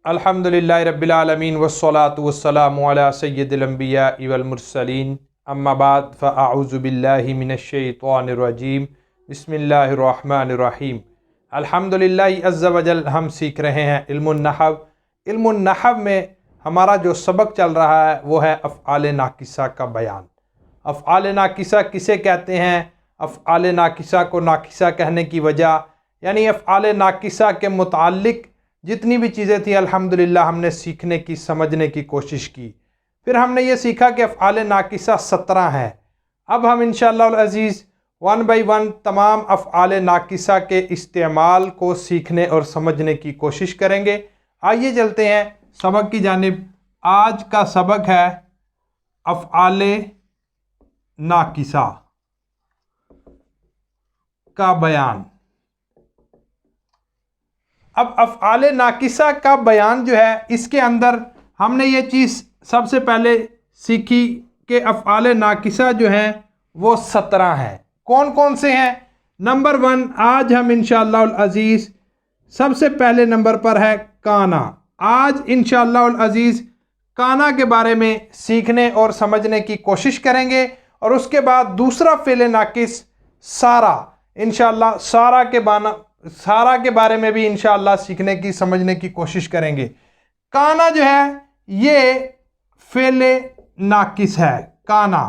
अल्हम्दुलिल्लाहि रब्बिल आलमीन वस्सलातु वस्सलामु अला सय्यिदिल अंबियाइ वल मुरसलीन अम्मा बाद फ़अऊज़ु बिल्लाहि मिनश शैतानिर रजीम बिस्मिल्लाहिर रहमानिर रहीम। अल्हम्दुलिल्लाहि अज़्ज़ा वजल हम सीख रहे हैं इल्मुन नहव। इल्मुन नहव में हमारा जो सबक चल रहा है वो है अफ़आल नाकिसा का बयान। अफ़आल नाकिसा किसे कहते हैं, अफ़आल नाकिसा को नाकिसा कहने की वजह, यानी अफ़आल नाकिसा के मुताल्लिक़ जितनी भी चीज़ें थी अल्हम्दुलिल्लाह हमने सीखने की, समझने की कोशिश की। फिर हमने ये सीखा कि अफ़आल नाकिसा 17 हैं। अब हम इंशाअल्लाह अज़ीज़ 1 बाई 1 तमाम अफ़आल नाकिसा के इस्तेमाल को सीखने और समझने की कोशिश करेंगे। आइए चलते हैं सबक की जानिब। आज का सबक है अफ़आल नाकिसा का बयान। अब अफ़आल नाकिसा का बयान जो है, इसके अंदर हमने ये चीज़ सबसे पहले सीखी कि अफ़आल नाकिसा जो हैं वो 17 हैं। कौन कौन से हैं? नंबर 1 आज हम इंशाअल्लाह अज़ीज़ सबसे पहले नंबर पर है काना। आज इंशाअल्लाह अज़ीज़ काना के बारे में सीखने और समझने की कोशिश करेंगे। और उसके बाद दूसरा फ़ेल नाकिस सारा, इंशाअल्लाह सारा के बारे में भी इंशाअल्लाह सीखने की, समझने की कोशिश करेंगे। काना जो है ये फ़ेल नाकिस है, काना।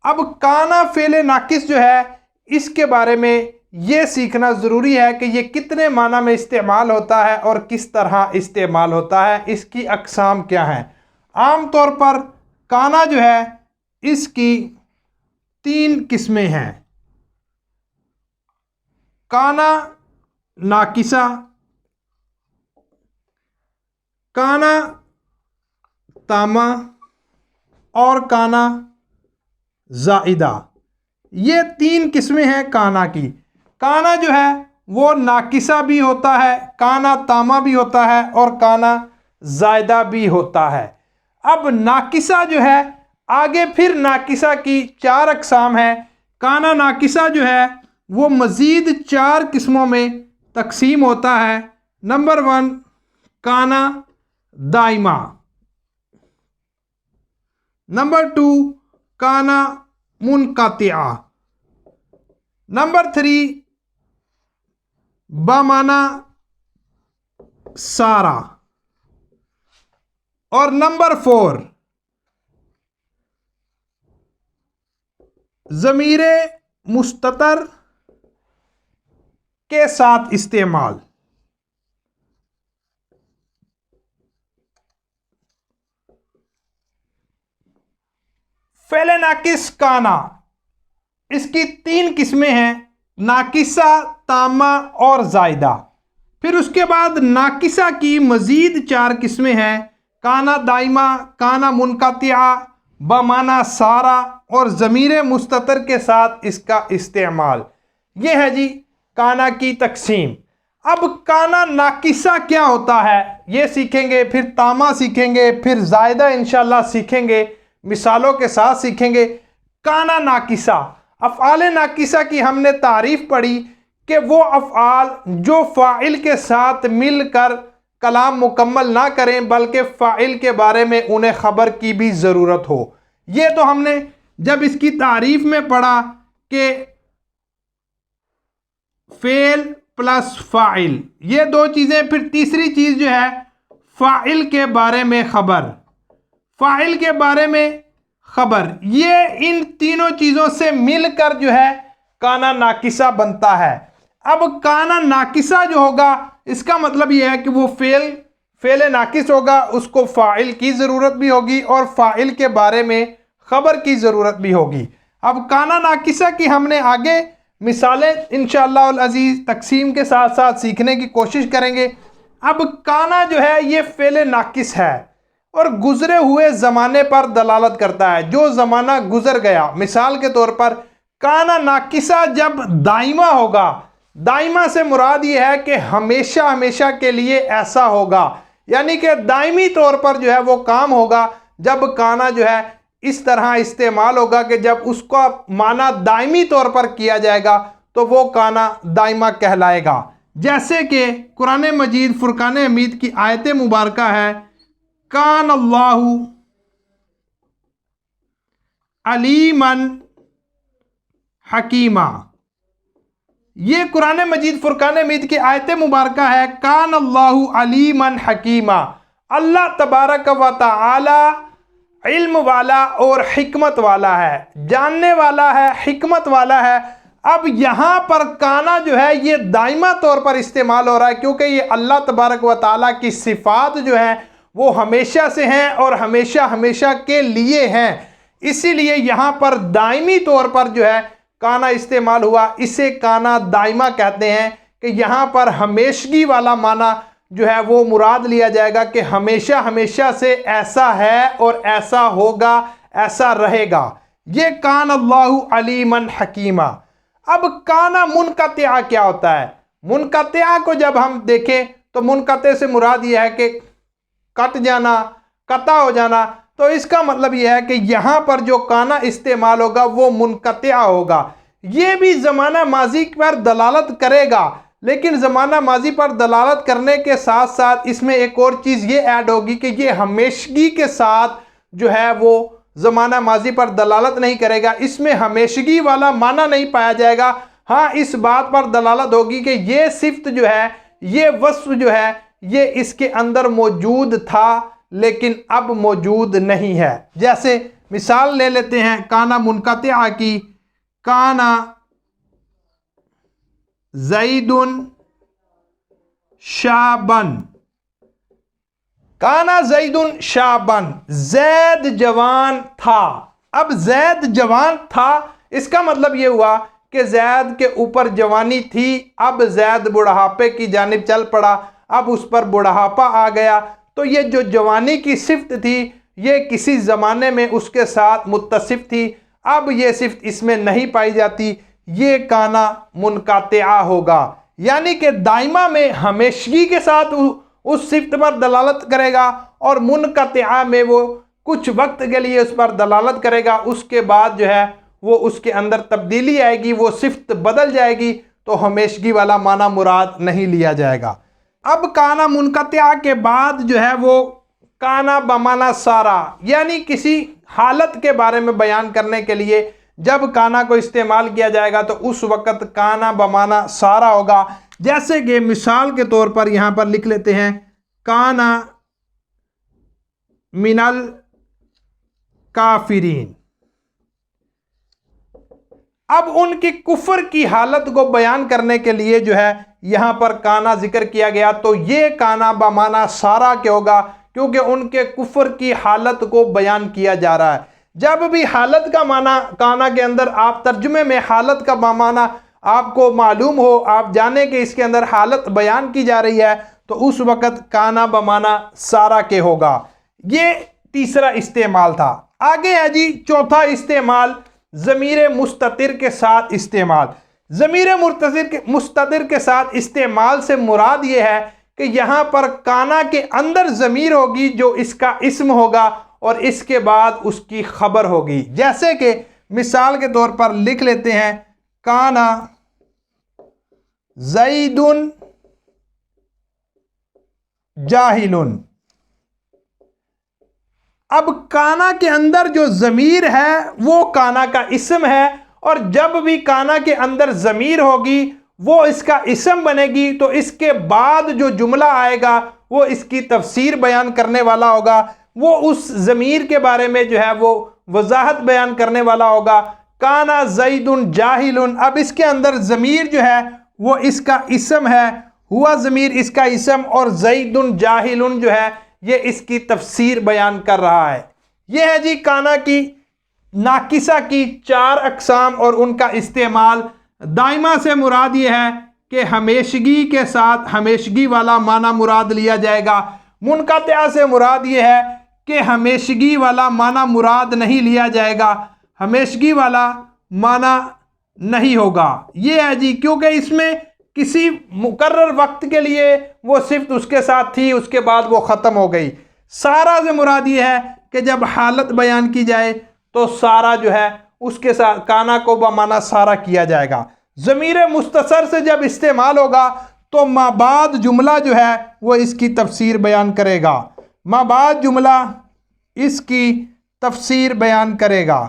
अब काना फ़ेल नाकिस जो है, इसके बारे में ये सीखना ज़रूरी है कि ये कितने माना में इस्तेमाल होता है और किस तरह इस्तेमाल होता है, इसकी अक़साम क्या हैं। आम तौर पर काना जो है इसकी 3 किस्में हैं। काना नाकिसा, काना तामा और काना ज़ाइदा। ये 3 किस्में हैं काना की। काना जो है वो नाकिसा भी होता है, काना तामा भी होता है और काना ज़ाइदा भी होता है। अब नाकिसा जो है, आगे फिर नाकिसा की 4 अक़साम हैं। काना नाकिसा जो है वो मज़ीद 4 किस्मों में तकसीम होता है। नंबर 1 काना दाइमा, नंबर 2 काना मुनक़तिआ, नंबर 3 बमाना सारा और नंबर 4 ज़मीरे मुस्ततर के साथ इस्तेमाल। फ़ेल नाकिस काना, इसकी 3 किस्में हैं, नाकिसा, तामा और ज़ाइदा। फिर उसके बाद नाकिसा की मज़ीद 4 किस्में हैं, काना दाइमा, काना मुनक़तिआ, बमाना सारा और ज़मीर मुस्ततर के साथ इसका इस्तेमाल। ये है जी काना की तकसीम। अब काना नाकिसा क्या होता है ये सीखेंगे, फिर तामा सीखेंगे, फिर ज़ाइदा इंशाअल्लाह सीखेंगे, मिसालों के साथ सीखेंगे। काना नाकिसा, अफ़आल नाकिसा की हमने तारीफ़ पढ़ी कि वो अफ़आल जो फ़ाइल के साथ मिलकर कलाम मुकम्मल ना करें बल्कि फ़ाइल के बारे में उन्हें ख़बर की भी ज़रूरत हो। ये तो हमने जब इसकी तारीफ़ में पढ़ा कि फ़ेल प्लस फ़ाइल, ये 2 चीज़ें। फिर तीसरी चीज़ जो है फ़ाइल के बारे में ख़बर, फ़ाइल के बारे में ख़बर। ये इन तीनों चीज़ों से मिलकर जो है काना नाकिसा बनता है। अब काना नाकिसा जो होगा इसका मतलब ये है कि वो फ़ेल नाकिस होगा, उसको फ़ाइल की ज़रूरत भी होगी और फ़ाइल के बारे में ख़बर की ज़रूरत भी होगी। अब काना नाकिसा की हमने आगे मिसालें इंशाअल्लाह अज़ीज़ तकसीम के साथ साथ सीखने की कोशिश करेंगे। अब काना जो है ये फ़ेल नाकिस है और गुज़रे हुए ज़माने पर दलालत करता है, जो ज़माना गुज़र गया। मिसाल के तौर पर काना नाकिसा जब दाइमा होगा, दाइमा से मुराद ये है कि हमेशा हमेशा के लिए ऐसा होगा, यानी कि दायमी तौर पर जो है वो काम होगा। जब काना जो है इस तरह इस्तेमाल होगा कि जब उसका माना दायमी तौर पर किया जाएगा तो वो काना दाइमा कहलाएगा। जैसे कि कुरान मजीद फुरकान हमीद की आयत मुबारका है, कान अल्लाहु अलीमन हकीमा। ये कुरान मजीद फुरकान हमीद की आयत मुबारका है, कान अल्लाहु अलीमन हकीमा। अल्लाह तबारक व तआला इल्म वाला और हिकमत वाला है, जानने वाला है, हिकमत वाला है। अब यहाँ पर काना जो है ये दाइमा तौर पर इस्तेमाल हो रहा है, क्योंकि ये अल्लाह तबारक व तआला की सिफ़ात जो है वो हमेशा से हैं और हमेशा हमेशा के लिए हैं। इसीलिए यहाँ पर दाइमी तौर पर जो है काना इस्तेमाल हुआ। इसे काना दाइमा कहते हैं कि यहाँ पर हमेशगी वाला माना जो है वो मुराद लिया जाएगा कि हमेशा हमेशा से ऐसा है और ऐसा होगा, ऐसा रहेगा। ये कान अल्लाहु अलीमन हकीमा। अब काना मुनक़तिआ क्या होता है? मुनक़तिआ को जब हम देखें तो मुनक़ते से मुराद यह है कि कट जाना, कता हो जाना। तो इसका मतलब यह है कि यहाँ पर जो काना इस्तेमाल होगा वो मुनक़तिआ होगा। ये भी ज़माना माजी पर दलालत करेगा, लेकिन ज़माना माजी पर दलालत करने के साथ साथ इसमें एक और चीज़ ये ऐड होगी कि ये हमेशगी के साथ जो है वो ज़माना माजी पर दलालत नहीं करेगा। इसमें हमेशगी वाला माना नहीं पाया जाएगा। हाँ, इस बात पर दलालत होगी कि ये सिफ्त जो है, ये वस्फ जो है, ये इसके अंदर मौजूद था लेकिन अब मौजूद नहीं है। जैसे मिसाल ले लेते हैं काना मुनक़तिआ की, काना ज़ैदुन शाबन। काना ज़ैदुन शाबन, जैद जवान था। अब जैद जवान था, इसका मतलब ये हुआ कि जैद के ऊपर जवानी थी, अब जैद बुढ़ापे की जानिब चल पड़ा, अब उस पर बुढ़ापा आ गया। तो ये जो जवानी की सिफ्त थी ये किसी ज़माने में उसके साथ मुत्तसिफ थी, अब ये सिफ्त इसमें नहीं पाई जाती। ये काना मुनक़तिआ होगा, यानी कि दाइमा में हमेशगी के साथ उस सिफ्त पर दलालत करेगा और मुनक़तिआ में वो कुछ वक्त के लिए उस पर दलालत करेगा, उसके बाद जो है वो उसके अंदर तब्दीली आएगी, वो सिफ्त बदल जाएगी, तो हमेशगी वाला माना मुराद नहीं लिया जाएगा। अब काना मुनक़तिआ के बाद जो है वो काना बमाना सारा, यानी किसी हालत के बारे में बयान करने के लिए जब काना को इस्तेमाल किया जाएगा तो उस वक़्त काना बमाना सारा होगा। जैसे कि मिसाल के तौर पर यहाँ पर लिख लेते हैं, काना मिनल काफिरीन। अब उनकी कुफ्र की हालत को बयान करने के लिए जो है यहाँ पर काना जिक्र किया गया, तो ये काना बमाना सारा क्या होगा, क्योंकि उनके कुफ्र की हालत को बयान किया जा रहा है। जब भी हालत का माना काना के अंदर आप तर्जुमे में हालत का बमाना आपको मालूम हो, आप जाने कि इसके अंदर हालत बयान की जा रही है, तो उस वक़्त काना बमाना सारा के होगा। ये तीसरा इस्तेमाल था। आगे है जी चौथा इस्तेमाल, ज़मीर मुस्ततिर के साथ इस्तेमाल। ज़मीर मुस्ततिर के साथ इस्तेमाल से मुराद ये है कि यहाँ पर काना के अंदर ज़मीर होगी जो इसका इस्म होगा और इसके बाद उसकी खबर होगी। जैसे कि मिसाल के तौर पर लिख लेते हैं, काना ज़ैदुन जाहिलुन। अब काना के अंदर जो ज़मीर है वो काना का इस्म है, और जब भी काना के अंदर ज़मीर होगी वो इसका इस्म बनेगी, तो इसके बाद जो जुमला आएगा वो इसकी तफसीर बयान करने वाला होगा, वो उस ज़मीर के बारे में जो है वो वजाहत बयान करने वाला होगा। काना ज़ैदुन जाहिलुन, अब इसके अंदर ज़मीर जो है वो इसका इस्म है, हुआ ज़मीर इसका इस्म, और ज़ैदुन जाहिलुन जो है ये इसकी तफसीर बयान कर रहा है। ये है जी काना की नाकिसा की 4 अक़साम और उनका इस्तेमाल। दाइमा से मुराद ये है कि हमेशगी के साथ हमेशगी वाला माना मुराद लिया जाएगा। मुनक़तिआ से मुराद ये है कि हमेशगी वाला माना मुराद नहीं लिया जाएगा, हमेशगी वाला माना नहीं होगा। ये है जी, क्योंकि इसमें किसी मुकर्रर वक्त के लिए वो सिर्फ उसके साथ थी, उसके बाद वो ख़त्म हो गई। सारा से मुराद ये है कि जब हालत बयान की जाए तो सारा जो है उसके साथ काना को बमाना सारा किया जाएगा। ज़मीर मुस्तसर से जब इस्तेमाल होगा तो माबाद जुमला जो है वो इसकी तफसीर बयान करेगा। माबाद जुमला इसकी तफसीर बयान करेगा।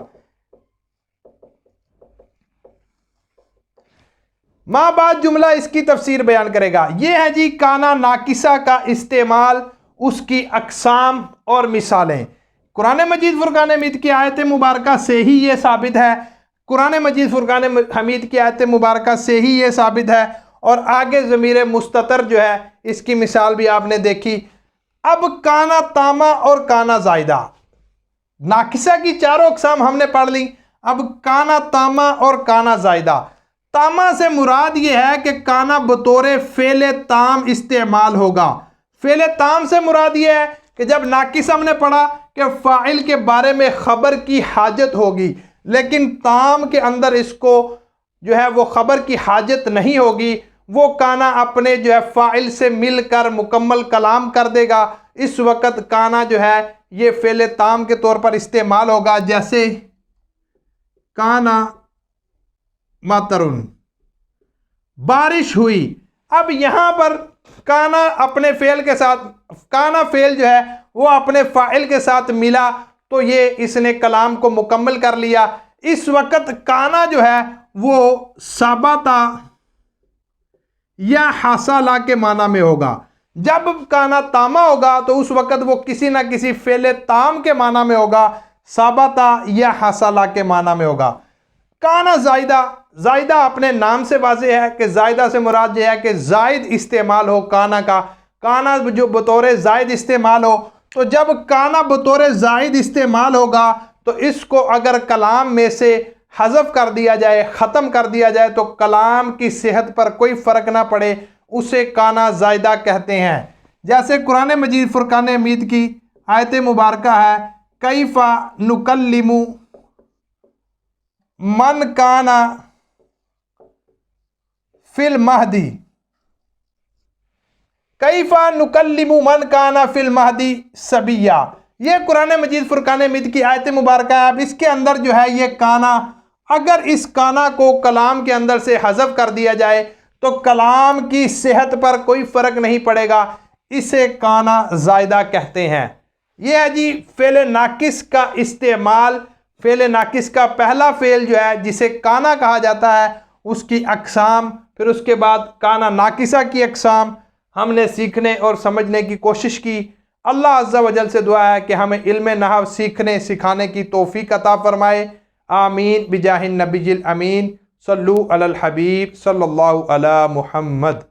माबाद जुमला इसकी तफसीर बयान करेगा। ये है जी काना नाकिसा का इस्तेमाल, उसकी अकसाम और मिसालें। कुरान मजीद फुरकान हमीद की आयत मुबारका से ही ये साबित है। कुरान मजीद फुरकान हमीद की आयत मुबारका से ही ये साबित है। और आगे ज़मीर मुस्ततर जो है इसकी मिसाल भी आपने देखी। अब काना तामा और काना जायदा, नाकिसा की चारों अकसाम हमने पढ़ ली। अब काना तामा और काना जायदा। तामा से मुराद ये है कि काना बतौर फेले ताम इस्तेमाल होगा। फेले ताम से मुराद ये है कि जब नाकिस हमने पढ़ा कि फ़ाइल के बारे में ख़बर की हाजत होगी, लेकिन ताम के अंदर इसको जो है वो ख़बर की हाजत नहीं होगी, वो काना अपने जो है फ़ाइल से मिलकर मुकम्मल कलाम कर देगा। इस वक़्त काना जो है ये फेले ताम के तौर पर इस्तेमाल होगा। जैसे काना मातरुन, बारिश हुई। अब यहाँ पर काना अपने फेल के साथ, काना फेल जो है वो अपने फ़ाइल के साथ मिला, तो ये इसने कलाम को मुकम्मल कर लिया। इस वक़्त काना जो है वो साबाता या हासाला के माना में होगा। जब काना तामा होगा तो उस वक़्त वो किसी ना किसी फेले ताम के माना में होगा, साबाता या हासाला के माना में होगा। काना जायदा, जायदा अपने नाम से वाज़े है कि जायदा से मुराद यह है कि जायद इस्तेमाल हो काना का, काना जो बतौर जायद इस्तेमाल हो। तो जब काना बतौर जायद इस्तेमाल होगा तो इसको अगर कलाम में से हज़फ कर दिया जाए, ख़त्म कर दिया जाए, तो कलाम की सेहत पर कोई फ़र्क ना पड़े, उसे काना जायदा कहते हैं। जैसे कुरान मजीद फुरकान हमीद की आयत मुबारका है, कैफ़ा नुकल्लिमु मन काना फिल महदी, कैफ़ा नुकल्लिमु मन काना फिल महदी सबिया। ये कुरान मजीद फुरकान हमीद की आयत मुबारका है। अब इसके अंदर जो है ये काना, अगर इस काना को कलाम के अंदर से हज़फ कर दिया जाए तो कलाम की सेहत पर कोई फ़र्क नहीं पड़ेगा, इसे काना जायदा कहते हैं। यह है जी फ़ेल नाकिस का इस्तेमाल। फ़ेल नाकिस का पहला फ़ेल जो है जिसे काना कहा जाता है उसकी अक़साम, फिर उसके बाद काना नाकिसा की अक़साम हमने सीखने और समझने की कोशिश की। अल्लाह अज़्ज़ा वजल से दुआ है कि हमें इल्म नहव सीखने सिखाने की तौफ़ीक़ अता फ़रमाए। आमीन बिजाहिन नबीजिल अमीन। सल्लु अलल हबीब सल्लल्लाहु अला मुहम्मद।